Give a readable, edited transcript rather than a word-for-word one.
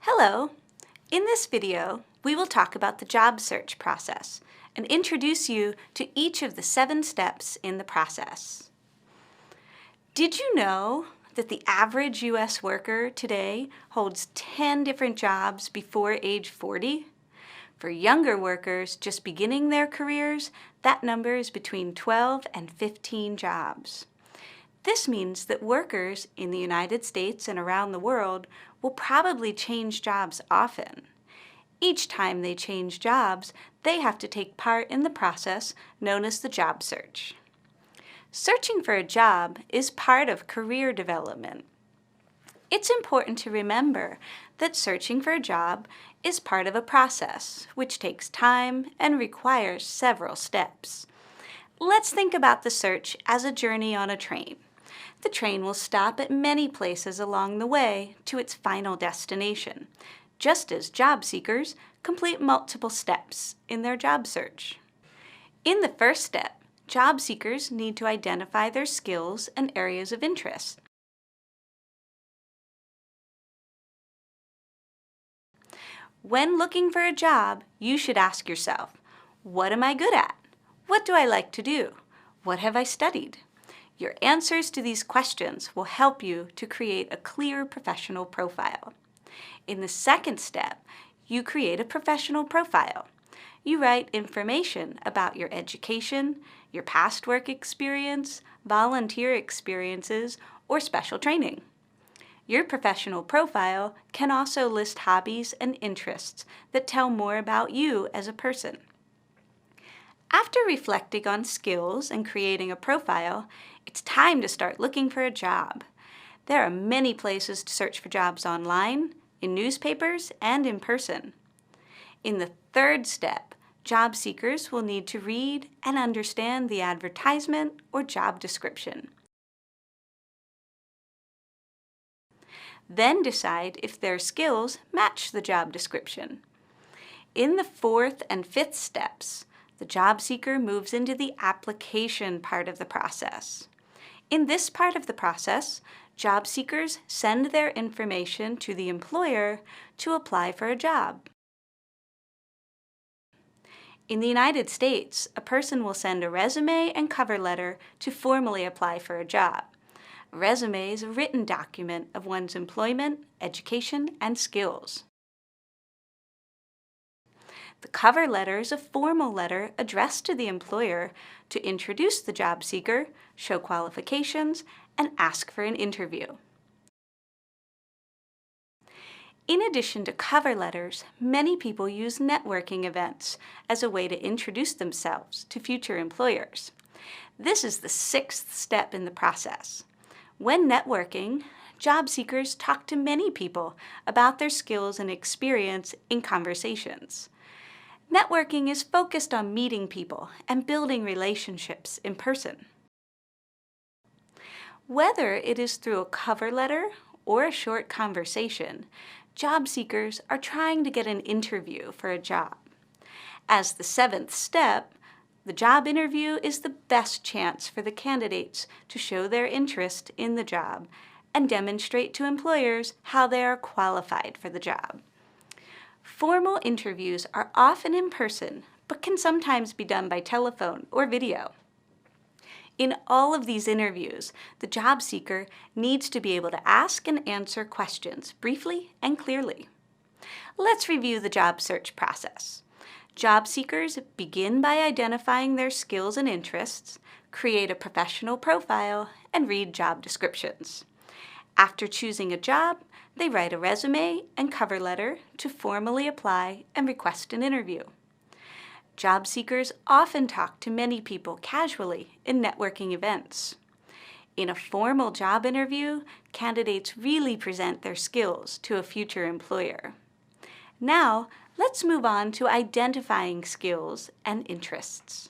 Hello! In this video, we will talk about the job search process and introduce you to each of the 7 steps in the process. Did you know that the average U.S. worker today holds 10 different jobs before age 40? For younger workers just beginning their careers, that number is between 12 and 15 jobs. This means that workers in the United States and around the world will probably change jobs often. Each time they change jobs, they have to take part in the process known as the job search. Searching for a job is part of career development. It's important to remember that searching for a job is part of a process which takes time and requires several steps. Let's think about the search as a journey on a train. The train will stop at many places along the way to its final destination, just as job seekers complete multiple steps in their job search. In the first step, job seekers need to identify their skills and areas of interest. When looking for a job, you should ask yourself, what am I good at? What do I like to do? What have I studied? Your answers to these questions will help you to create a clear professional profile. In the second step, you create a professional profile. You write information about your education, your past work experience, volunteer experiences, or special training. Your professional profile can also list hobbies and interests that tell more about you as a person. After reflecting on skills and creating a profile, it's time to start looking for a job. There are many places to search for jobs online, in newspapers, and in person. In the third step, job seekers will need to read and understand the advertisement or job description. Then decide if their skills match the job description. In the fourth and fifth steps, the job seeker moves into the application part of the process. In this part of the process, job seekers send their information to the employer to apply for a job. In the United States, a person will send a resume and cover letter to formally apply for a job. A resume is a written document of one's employment, education, and skills. The cover letter is a formal letter addressed to the employer to introduce the job seeker, show qualifications, and ask for an interview. In addition to cover letters, many people use networking events as a way to introduce themselves to future employers. This is the 6th step in the process. When networking, job seekers talk to many people about their skills and experience in conversations. Networking is focused on meeting people and building relationships in person. Whether it is through a cover letter or a short conversation, job seekers are trying to get an interview for a job. As the 7th step, the job interview is the best chance for the candidates to show their interest in the job and demonstrate to employers how they are qualified for the job. Formal interviews are often in person, but can sometimes be done by telephone or video. In all of these interviews, the job seeker needs to be able to ask and answer questions briefly and clearly. Let's review the job search process. Job seekers begin by identifying their skills and interests, create a professional profile, and read job descriptions. After choosing a job, they write a resume and cover letter to formally apply and request an interview. Job seekers often talk to many people casually in networking events. In a formal job interview, candidates really present their skills to a future employer. Now, let's move on to identifying skills and interests.